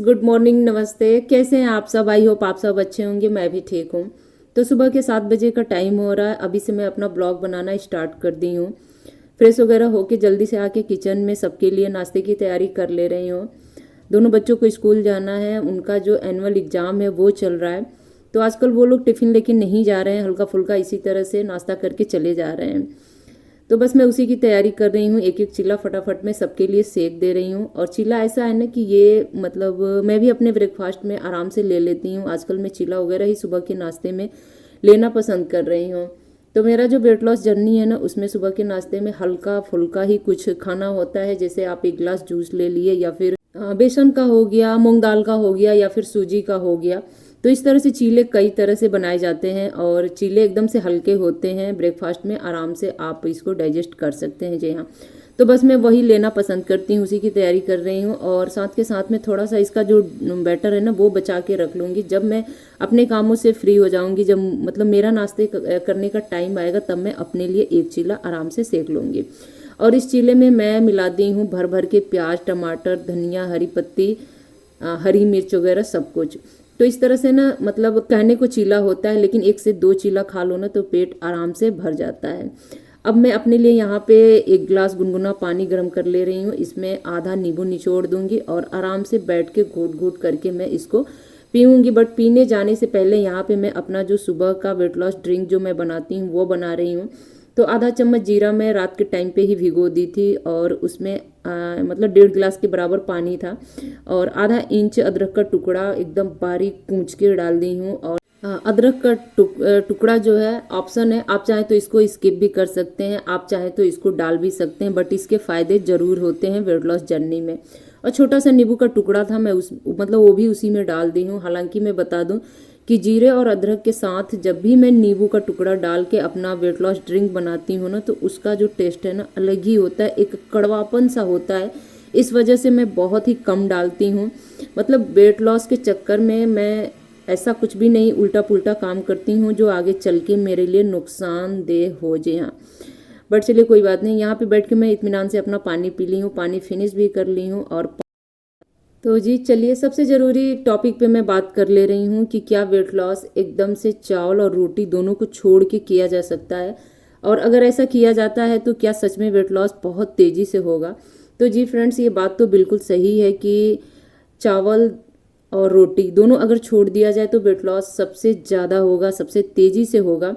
Good morning, नमस्ते। कैसे हैं आप सब? आई होप आप सब अच्छे होंगे। मैं भी ठीक हूँ। तो सुबह के 7 बजे का टाइम हो रहा है। अभी से मैं अपना ब्लॉग बनाना स्टार्ट कर दी हूँ। फ्रेश वगैरह होके जल्दी से आके किचन में सबके लिए नाश्ते की तैयारी कर ले रही हूँ। दोनों बच्चों को स्कूल जाना है, उनका जो एनुअल एग्ज़ाम है वो चल रहा है। तो आजकल वो लोग टिफ़िन लेके नहीं जा रहे हैं, हल्का फुल्का इसी तरह से नाश्ता करके चले जा रहे हैं। तो बस मैं उसी की तैयारी कर रही हूँ। एक एक चिल्ला फटाफट में सबके लिए सेक दे रही हूँ। और चिल्ला ऐसा है ना कि ये मतलब मैं भी अपने ब्रेकफास्ट में आराम से ले लेती हूँ। आजकल मैं चिल्ला वगैरह ही सुबह के नाश्ते में लेना पसंद कर रही हूँ। तो मेरा जो वेट लॉस जर्नी है ना, उसमें सुबह के नाश्ते में हल्का फुल्का ही कुछ खाना होता है। जैसे आप एक गिलास जूस ले लिए, या फिर बेसन का हो गया, मूंग दाल का हो गया, या फिर सूजी का हो गया। तो इस तरह से चीले कई तरह से बनाए जाते हैं और चीले एकदम से हल्के होते हैं। ब्रेकफास्ट में आराम से आप इसको डाइजेस्ट कर सकते हैं। जी हाँ, तो बस मैं वही लेना पसंद करती हूँ, उसी की तैयारी कर रही हूँ। और साथ के साथ में थोड़ा सा इसका जो बैटर है ना, वो बचा के रख लूँगी। जब मैं अपने कामों से फ्री हो जाऊँगी, जब मतलब मेरा नाश्ते करने का टाइम आएगा, तब मैं अपने लिए एक चीला आराम से सेक लूँगी। और इस चीले में मैं मिला दी हूँ भर भर के प्याज, टमाटर, धनिया, हरी पत्ती, हरी मिर्च वगैरह सब कुछ। तो इस तरह से ना, मतलब कहने को चीला होता है, लेकिन 1 से 2 चीला खा लो ना तो पेट आराम से भर जाता है। अब मैं अपने लिए यहाँ पे 1 गिलास गुनगुना पानी गर्म कर ले रही हूँ। इसमें आधा नींबू निचोड़ दूंगी और आराम से बैठ के घूट घूट करके मैं इसको पीऊँगी। बट पीने जाने से पहले यहाँ पे मैं अपना जो सुबह का वेट लॉस ड्रिंक जो मैं बनाती हूँ वो बना रही हूँ। तो आधा चम्मच जीरा मैं रात के टाइम पे ही भिगो दी थी, और उसमें मतलब 1.5 गिलास के बराबर पानी था। और आधा इंच अदरक का टुकड़ा एकदम बारीक कूच के डाल दी हूँ। और अदरक का टुकड़ा जो है ऑप्शन है, आप चाहें तो इसको स्किप भी कर सकते हैं, आप चाहें तो इसको डाल भी सकते हैं। बट इसके फायदे जरूर होते हैं वेट लॉस जर्नी में। और छोटा सा नींबू का टुकड़ा था, मैं उस मतलब वो भी उसी में डाल दी हूँ। हालांकि मैं बता दूं कि जीरे और अदरक के साथ जब भी मैं नींबू का टुकड़ा डाल के अपना वेट लॉस ड्रिंक बनाती हूँ ना, तो उसका जो टेस्ट है ना अलग ही होता है, एक कड़वापन सा होता है। इस वजह से मैं बहुत ही कम डालती हूँ। मतलब वेट लॉस के चक्कर में मैं ऐसा कुछ भी नहीं उल्टा पुल्टा काम करती हूँ जो आगे चल के मेरे लिए नुकसानदेह हो। जी हाँ, बट चलिए कोई बात नहीं। यहाँ पे बैठ के मैं इत्मीनान से अपना पानी पी ली हूँ, पानी फिनिश भी कर ली हूँ। और तो जी चलिए, सबसे ज़रूरी टॉपिक पे मैं बात कर ले रही हूँ कि क्या वेट लॉस एकदम से चावल और रोटी दोनों को छोड़ के किया जा सकता है, और अगर ऐसा किया जाता है तो क्या सच में वेट लॉस बहुत तेज़ी से होगा। तो जी फ्रेंड्स, ये बात तो बिल्कुल सही है कि चावल और रोटी दोनों अगर छोड़ दिया जाए तो वेट लॉस सबसे ज़्यादा होगा, सबसे तेज़ी से होगा।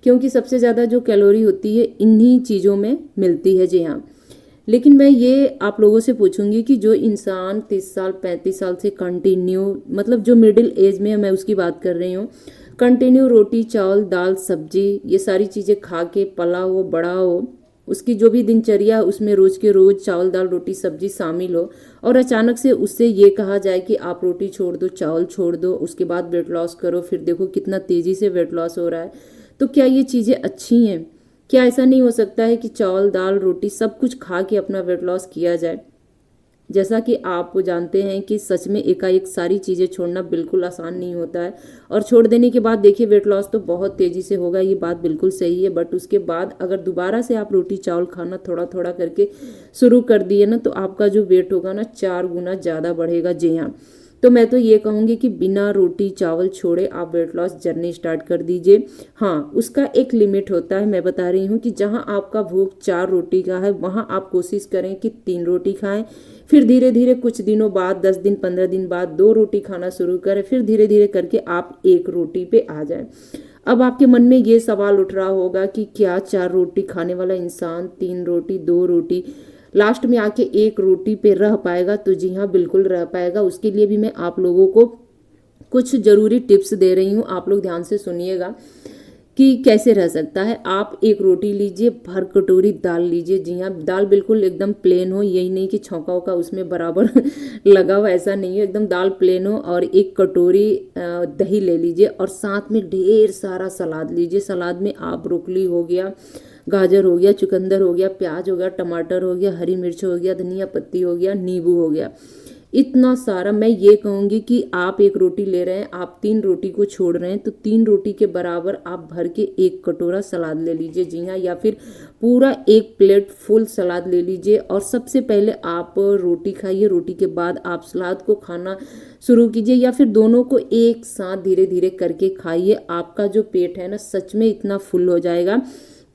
क्योंकि सबसे ज़्यादा जो कैलोरी होती है इन्हीं चीज़ों में मिलती है। जी हाँ, लेकिन मैं ये आप लोगों से पूछूंगी कि जो इंसान 30 साल 35 साल से कंटिन्यू, मतलब जो मिडिल एज में है, मैं उसकी बात कर रही हूँ, कंटिन्यू रोटी चावल दाल सब्जी ये सारी चीज़ें खा के पला हो बड़ा हो, उसकी जो भी दिनचर्या है उसमें रोज के रोज चावल दाल रोटी सब्जी शामिल हो, और अचानक से उससे ये कहा जाए कि आप रोटी छोड़ दो चावल छोड़ दो, उसके बाद वेट लॉस करो, फिर देखो कितना तेज़ी से वेट लॉस हो रहा है। तो क्या ये चीज़ें अच्छी हैं? क्या ऐसा नहीं हो सकता है कि चावल दाल रोटी सब कुछ खा के अपना वेट लॉस किया जाए? जैसा कि आप जानते हैं कि सच में एकाएक सारी चीज़ें छोड़ना बिल्कुल आसान नहीं होता है, और छोड़ देने के बाद देखिए वेट लॉस तो बहुत तेज़ी से होगा, ये बात बिल्कुल सही है। बट उसके बाद अगर दोबारा से आप रोटी चावल खाना थोड़ा थोड़ा करके शुरू कर दिए ना, तो आपका जो वेट होगा ना 4 गुना ज़्यादा बढ़ेगा। जी हाँ, तो मैं तो ये कहूँगी कि बिना रोटी चावल छोड़े आप वेट लॉस जर्नी स्टार्ट कर दीजिए। हाँ, उसका एक लिमिट होता है। मैं बता रही हूँ कि जहाँ आपका भूख 4 रोटी का है, वहाँ आप कोशिश करें कि 3 रोटी खाएं। फिर धीरे धीरे कुछ दिनों बाद 10 दिन 15 दिन बाद 2 रोटी खाना शुरू करें। फिर धीरे धीरे करके आप 1 रोटी पे आ जाएं। अब आपके मन में ये सवाल उठ रहा होगा कि क्या 4 रोटी खाने वाला इंसान 3 रोटी 2 रोटी लास्ट में आके 1 रोटी पे रह पाएगा? तो जी हाँ, बिल्कुल रह पाएगा। उसके लिए भी मैं आप लोगों को कुछ ज़रूरी टिप्स दे रही हूँ, आप लोग ध्यान से सुनिएगा कि कैसे रह सकता है। आप 1 रोटी लीजिए, भर कटोरी दाल लीजिए। जी हाँ, दाल बिल्कुल एकदम प्लेन हो, यही नहीं कि छौंका वौका उसमें बराबर लगा हो, ऐसा नहीं हो, एकदम दाल प्लेन हो। और 1 कटोरी दही ले लीजिए, और साथ में ढेर सारा सलाद लीजिए। सलाद में आप ब्रोकली हो गया, गाजर हो गया, चुकंदर हो गया, प्याज हो गया, टमाटर हो गया, हरी मिर्च हो गया, धनिया पत्ती हो गया, नींबू हो गया, इतना सारा, मैं ये कहूँगी कि आप एक रोटी ले रहे हैं, आप 3 रोटी को छोड़ रहे हैं, तो 3 रोटी के बराबर आप भर के 1 कटोरा सलाद ले लीजिए। जी हाँ, या फिर पूरा 1 प्लेट फुल सलाद ले लीजिए। और सबसे पहले आप रोटी खाइए, रोटी के बाद आप सलाद को खाना शुरू कीजिए, या फिर दोनों को एक साथ धीरे धीरे करके खाइए। आपका जो पेट है ना, सच में इतना फुल हो जाएगा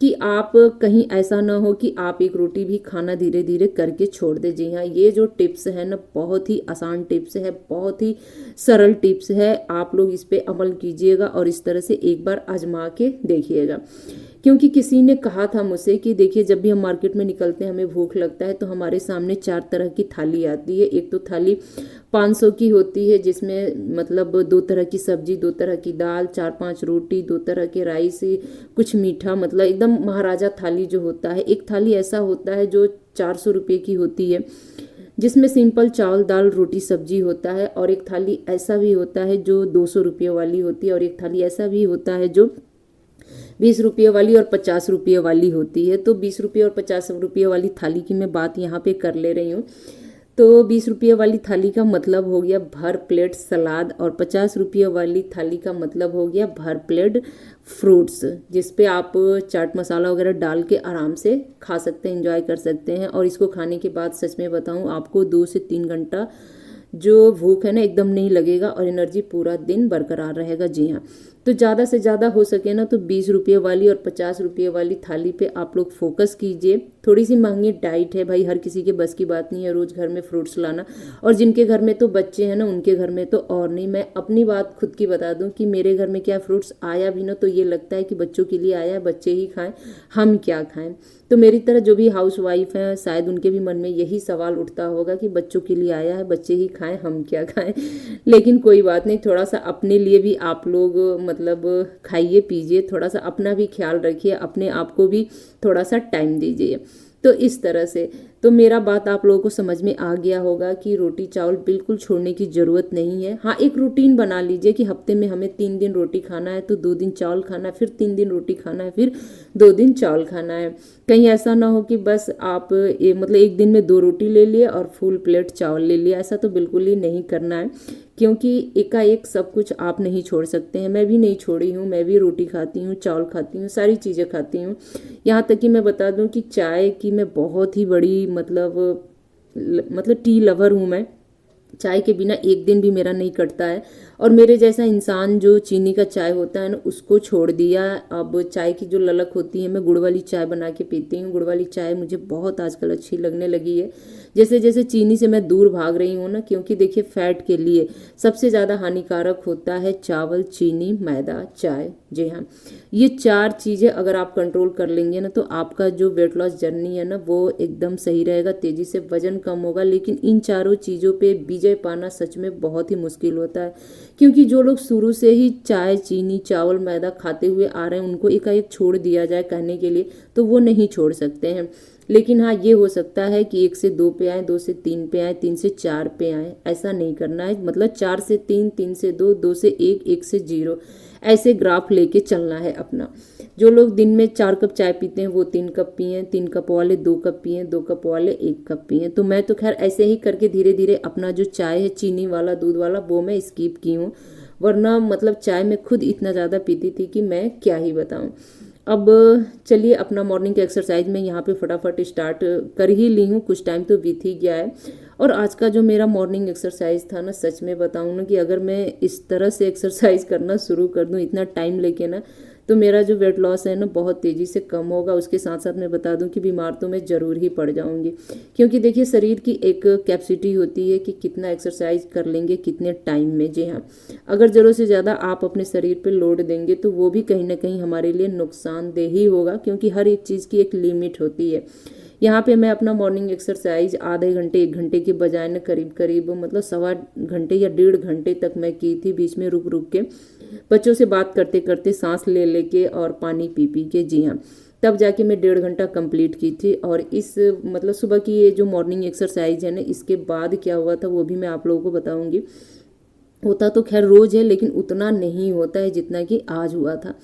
कि आप कहीं ऐसा ना हो कि आप एक रोटी भी खाना धीरे धीरे करके छोड़ दें। जी हाँ, ये जो टिप्स है ना, बहुत ही आसान टिप्स है, बहुत ही सरल टिप्स है। आप लोग इस पे अमल कीजिएगा और इस तरह से एक बार आजमा के देखिएगा। क्योंकि किसी ने कहा था मुझसे कि देखिए, जब भी हम मार्केट में निकलते हैं, हमें भूख लगता है, तो हमारे सामने 4 तरह की थाली आती है। एक तो थाली 500 की होती है, जिसमें मतलब 2 तरह की सब्जी, 2 तरह की दाल, 4-5 रोटी, 2 तरह के राइस, कुछ मीठा, मतलब एकदम महाराजा थाली जो होता है। एक थाली ऐसा होता है जो 400 रुपये की होती है, जिसमें सिंपल चावल दाल रोटी सब्जी होता है। और एक थाली ऐसा भी होता है जो 200 रुपये वाली होती है। और एक थाली ऐसा भी होता है जो 20 रुपये वाली और 50 रुपये वाली होती है। तो 20 रुपये और 50 रुपये वाली थाली की मैं बात यहाँ पे कर ले रही हूँ। तो 20 रुपये वाली थाली का मतलब हो गया भर प्लेट सलाद, और 50 रुपये वाली थाली का मतलब हो गया भर प्लेट फ्रूट्स, जिस पे आप चाट मसाला वगैरह डाल के आराम से खा सकते हैं, एंजॉय कर सकते हैं। और इसको खाने के बाद सच में बताऊँ, आपको 2 से 3 घंटा जो भूख है ना, एकदम नहीं लगेगा और एनर्जी पूरा दिन बरकरार रहेगा। जी हाँ, तो ज़्यादा से ज़्यादा हो सके ना तो 20 रुपये वाली और 50 रुपये वाली थाली पे आप लोग फोकस कीजिए। थोड़ी सी महंगी डाइट है भाई, हर किसी के बस की बात नहीं है रोज़ घर में फ्रूट्स लाना। और जिनके घर में तो बच्चे हैं ना, उनके घर में तो और नहीं। मैं अपनी बात खुद की बता दूं कि मेरे घर में क्या फ्रूट्स आया भी ना, तो ये लगता है कि बच्चों के लिए आया है, बच्चे ही खाएं, हम क्या खाएं। तो मेरी तरह जो भी हाउस वाइफ हैं, शायद उनके भी मन में यही सवाल उठता होगा कि बच्चों के लिए आया है, बच्चे ही खाएं, हम क्या खाएं। लेकिन कोई बात नहीं, थोड़ा सा अपने लिए भी आप लोग मतलब खाइए पीजिए, थोड़ा सा अपना भी ख्याल रखिए, अपने आप को भी थोड़ा सा टाइम दीजिए। तो इस तरह से तो मेरा बात आप लोगों को समझ में आ गया होगा कि रोटी चावल बिल्कुल छोड़ने की ज़रूरत नहीं है। हाँ, एक रूटीन बना लीजिए कि हफ्ते में हमें 3 दिन रोटी खाना है, तो 2 दिन चावल खाना है, फिर 3 दिन रोटी खाना है, फिर 2 दिन चावल खाना है। कहीं ऐसा ना हो कि बस आप मतलब एक दिन में 2 रोटी ले लिए और फुल प्लेट चावल ले लिया, ऐसा तो बिल्कुल ही नहीं करना है। क्योंकि एकाएक सब कुछ आप नहीं छोड़ सकते हैं। मैं भी नहीं छोड़ी हूँ, मैं भी रोटी खाती हूँ, चावल खाती हूँ, सारी चीज़ें खाती हूँ। यहाँ तक कि मैं बता दूँ कि चाय की मैं बहुत ही बड़ी मतलब टी लवर हूँ मैं। चाय के बिना एक दिन भी मेरा नहीं कटता है। और मेरे जैसा इंसान जो चीनी का चाय होता है ना, उसको छोड़ दिया। अब चाय की जो ललक होती है, मैं गुड़ वाली चाय बना के पीती हूँ। गुड़ वाली चाय मुझे बहुत आजकल अच्छी लगने लगी है। जैसे जैसे चीनी से मैं दूर भाग रही हूँ ना, क्योंकि देखिए फैट के लिए सबसे ज़्यादा हानिकारक होता है चावल, चीनी, मैदा, चाय। जी हाँ, ये 4 चीज़ें अगर आप कंट्रोल कर लेंगे ना, तो आपका जो वेट लॉस जर्नी है ना, वो एकदम सही रहेगा, तेज़ी से वजन कम होगा। लेकिन इन चारों चीज़ों पे विजय पाना सच में बहुत ही मुश्किल होता है। क्योंकि जो लोग शुरू से ही चाय, चीनी, चावल, मैदा खाते हुए आ रहे हैं, उनको एकाएक छोड़ दिया जाए कहने के लिए, तो वो नहीं छोड़ सकते हैं। लेकिन हाँ, ये हो सकता है कि 1 से 2 पे आए, 2 से 3 पे आए, 3 से 4 पे आए। ऐसा नहीं करना है, मतलब 4 से 3, 3 से 2, 2 से 1, 1 से 0, ऐसे ग्राफ लेके चलना है अपना। जो लोग दिन में 4 कप चाय पीते हैं, वो 3 कप पिए, 3 कप वाले 2 कप पिए, 2 कप वाले 1 कप पिए। तो मैं तो खैर ऐसे ही करके धीरे धीरे अपना जो चाय है, चीनी वाला, दूध वाला, वो मैं स्किप की हूँ। वरना मतलब चाय मैं खुद इतना ज़्यादा पीती थी कि मैं क्या ही बताऊँ। अब चलिए, अपना मॉर्निंग का एक्सरसाइज मैं यहाँ पे फटाफट स्टार्ट कर ही ली हूँ। कुछ टाइम तो बीत ही गया है। और आज का जो मेरा मॉर्निंग एक्सरसाइज था ना, सच में बताऊँ ना कि अगर मैं इस तरह से एक्सरसाइज करना शुरू कर दूँ इतना टाइम लेके ना, तो मेरा जो वेट लॉस है ना, बहुत तेज़ी से कम होगा। उसके साथ साथ मैं बता दूं कि बीमार तो मैं ज़रूर ही पड़ जाऊंगी। क्योंकि देखिए, शरीर की एक कैपेसिटी होती है कि कितना एक्सरसाइज कर लेंगे कितने टाइम में। जी हाँ, अगर ज़रूरत से ज़्यादा आप अपने शरीर पे लोड देंगे, तो वो भी कहीं ना कहीं हमारे लिए नुकसानदेह ही होगा। क्योंकि हर एक चीज़ की एक लिमिट होती है। यहाँ पे मैं अपना मॉर्निंग एक्सरसाइज आधे घंटे 1 घंटे के बजाय न करीब करीब मतलब 1.25 घंटे या 1.5 घंटे तक मैं की थी, बीच में रुक रुक के, बच्चों से बात करते करते, सांस ले लेके और पानी पी पी के। जी हाँ, तब जाके मैं 1.5 घंटा कंप्लीट की थी। और इस मतलब सुबह की ये जो मॉर्निंग एक्सरसाइज है ना, इसके बाद क्या हुआ था वो भी मैं आप लोगों को बताऊंगी। होता तो खैर रोज है, लेकिन उतना नहीं होता है जितना कि आज हुआ था।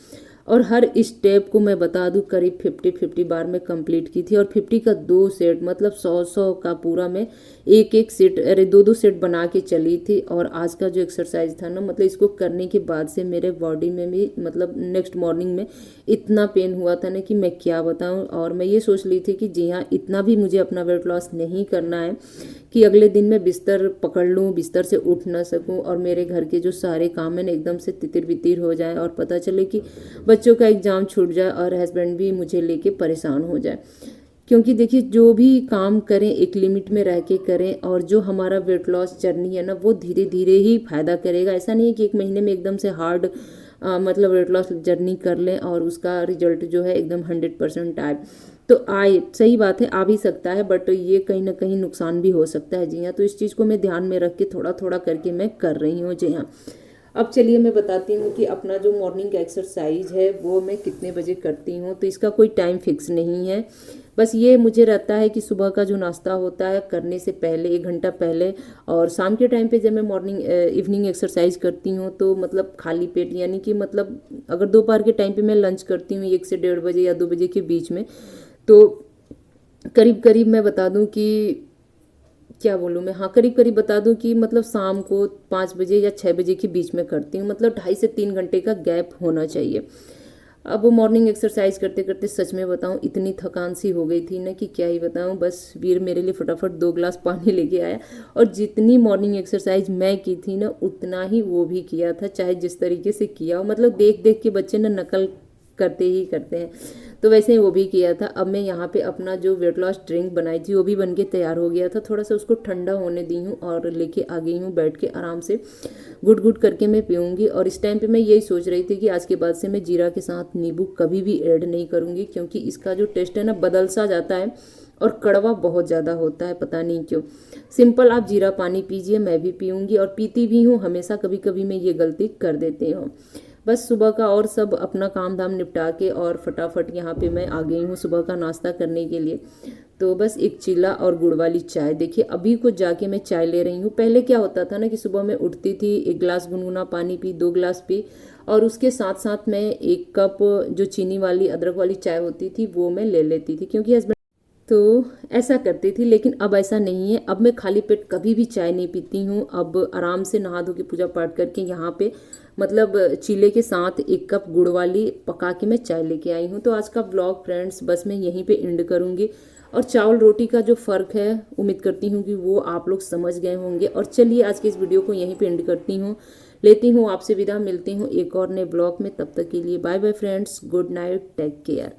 और हर स्टेप को मैं बता दूं करीब 50 बार में कंप्लीट की थी। और 50 का 2 सेट मतलब 100 का पूरा मैं एक सेट, अरे 2 सेट बना के चली थी। और आज का जो एक्सरसाइज था ना, मतलब इसको करने के बाद से मेरे बॉडी में भी मतलब नेक्स्ट मॉर्निंग में इतना पेन हुआ था ना कि मैं क्या बताऊं। और मैं ये सोच ली थी कि जी हाँ, इतना भी मुझे अपना वेट लॉस नहीं करना है कि अगले दिन मैं बिस्तर पकड़ लूँ, बिस्तर से उठ ना सकूँ और मेरे घर के जो सारे काम है ना एकदम से तितिर बितिर हो जाए और पता चले कि बच्चों का एग्जाम छूट जाए और हस्बैंड भी मुझे लेके परेशान हो जाए। क्योंकि देखिए, जो भी काम करें एक लिमिट में रह के करें, और जो हमारा वेट लॉस जर्नी है ना वो धीरे धीरे ही फायदा करेगा। ऐसा नहीं है कि एक महीने में एकदम से हार्ड मतलब वेट लॉस जर्नी कर लें और उसका रिजल्ट जो है एकदम 100% आए। तो आए, सही बात है, आ भी सकता है, बट ये कहीं ना कहीं नुकसान भी हो सकता है। जी हाँ, तो इस चीज़ को मैं ध्यान में रख के थोड़ा थोड़ा करके मैं कर रही हूँ। जी हाँ, अब चलिए मैं बताती हूँ कि अपना जो मॉर्निंग एक्सरसाइज है वो मैं कितने बजे करती हूँ। तो इसका कोई टाइम फिक्स नहीं है, बस ये मुझे रहता है कि सुबह का जो नाश्ता होता है करने से पहले 1 घंटा पहले, और शाम के टाइम पे जब मैं मॉर्निंग इवनिंग एक्सरसाइज करती हूँ तो मतलब खाली पेट, यानी कि मतलब अगर दोपहर के टाइम पे मैं लंच करती हूँ 1 से 1:30 या 2 बजे के बीच में, तो करीब करीब मैं बता दूं कि क्या बोलूँ मैं, हाँ करीब करीब बता दूं कि मतलब शाम को 5 बजे या 6 बजे के बीच में करती हूँ। मतलब 2.5 से 3 घंटे का गैप होना चाहिए। अब मॉर्निंग एक्सरसाइज करते करते सच में बताऊं इतनी थकान सी हो गई थी ना कि क्या ही बताऊं। बस वीर मेरे लिए फटाफट 2 गिलास पानी लेके आया, और जितनी मॉर्निंग एक्सरसाइज मैं की थी ना उतना ही वो भी किया था, चाहे जिस तरीके से किया हो। मतलब देख देख के बच्चे ना नकल करते ही करते हैं, तो वैसे ही वो भी किया था। अब मैं यहाँ पे अपना जो वेट लॉस ड्रिंक बनाई थी वो भी बन के तैयार हो गया था, थोड़ा सा उसको ठंडा होने दी हूँ और लेके आ गई हूँ। बैठ के आराम से घुट घुट करके मैं पीऊँगी। और इस टाइम पे मैं यही सोच रही थी कि आज के बाद से मैं जीरा के साथ नींबू कभी भी ऐड नहीं करूँगी, क्योंकि इसका जो टेस्ट है ना बदल सा जाता है और कड़वा बहुत ज़्यादा होता है, पता नहीं क्यों। सिंपल आप जीरा पानी पीजिए, मैं भी पीऊँगी और पीती भी हूँ हमेशा। कभी कभी मैं ये गलती कर देती हूँ। बस सुबह का और सब अपना काम धाम निपटा के और फटाफट यहाँ पे मैं आ गई हूँ सुबह का नाश्ता करने के लिए। तो बस एक चिल्ला और गुड़ वाली चाय, देखिए अभी कुछ जाके मैं चाय ले रही हूँ। पहले क्या होता था ना कि सुबह मैं उठती थी, 1 गिलास गुनगुना पानी पी, 2 गिलास पी, और उसके साथ साथ मैं 1 कप जो चीनी वाली अदरक वाली चाय होती थी वो मैं ले लेती थी, क्योंकि हस्बैंड, तो ऐसा करती थी। लेकिन अब ऐसा नहीं है, अब मैं खाली पेट कभी भी चाय नहीं पीती हूँ। अब आराम से नहा धो के पूजा पाठ करके यहाँ पे मतलब चीले के साथ 1 कप गुड़ वाली पका के मैं चाय लेके आई हूँ। तो आज का ब्लॉग फ्रेंड्स बस मैं यहीं पे एंड करूँगी। और चावल रोटी का जो फ़र्क है उम्मीद करती हूँ कि वो आप लोग समझ गए होंगे। और चलिए आज के इस वीडियो को यहीं पे एंड करती हूँ, लेती हूँ आपसे विदा, मिलती हूँ एक और नए ब्लॉग में। तब तक के लिए bye bye friends, good night, take care.